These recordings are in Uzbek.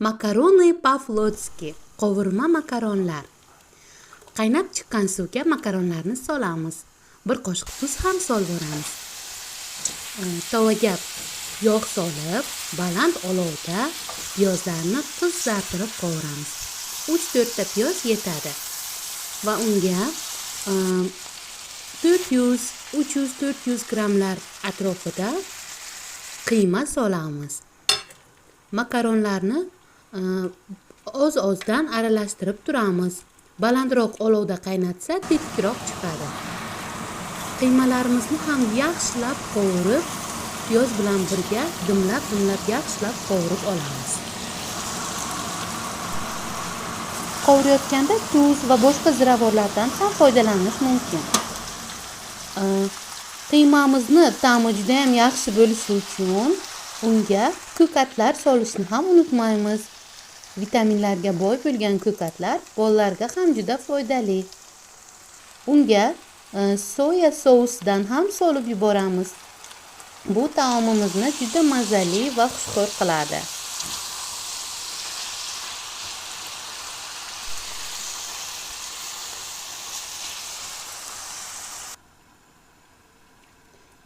Makaroni po-flotski, qovurma makaronlar. Qaynab chiqqan suvga makaronlarni solamiz. Bir qoshiq tuz ham solvoramiz. Tovaga yog' solib, baland olovda piyozlarni qizartirib qovuramiz. 3-4 ta piyoz yetadi. Va unga 300-400 grammlar atrofida qiyma solamiz. Makaronlarni oz-ozdan aralashtirib turamiz. Balandroq olovda qaynatsa tetikroq chiqadi. Qiymalarimizni ham yaxshilab qovurib, piyoz bilan birga dimlab yaxshilab qovurib olamiz. Qovurayotganda tuz va boshqa ziravorlardan ham foydalanish mumkin. Qiymamizni ta'mi juda ham yaxshi bo'lishi uchun unga ko'katlar solishni ham unutmaymiz. Vitaminlarga boy bo'lgan ko'katlar bolalarga ham juda foydali. Unga soya sousidan ham solib yuboramiz. Bu taomimizni juda mazali va xushxo'r qiladi.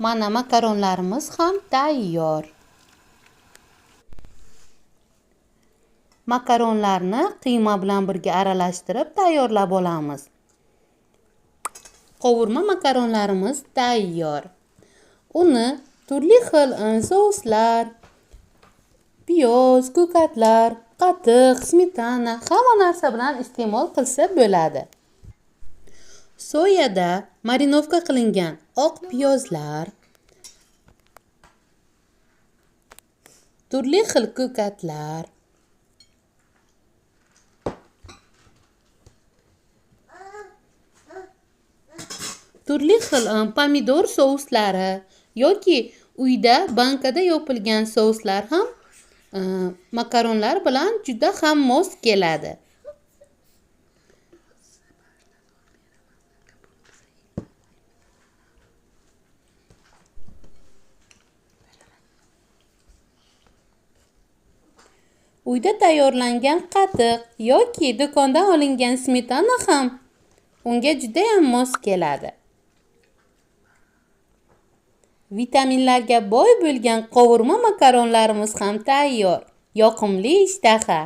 Mana makaronlarimiz ham tayyor. Makaronlarni qiyma bilan birga aralashtirib tayyorlab olamiz. Qovurma makaronlarimiz tayyor. Uni turli xil souslar, piyoz, ko'katlar, qatiq, smetana, hamma narsa bilan iste'mol qilsa bo'ladi. Soyada marinovka qilingan oq piyozlar, turli xil ko'katlar, turli xil pomidor souslari yoki uyda bankada yopilgan souslar ham makaronlar bilan juda ham mos keladi. Uyda tayyorlangan qatiq yoki do'kondan olingan smetana ham unga juda ham mos keladi. Vitaminlarga boy bo'lgan qovurma makaronlarimiz ham tayyor. Yoqimli ishtaha.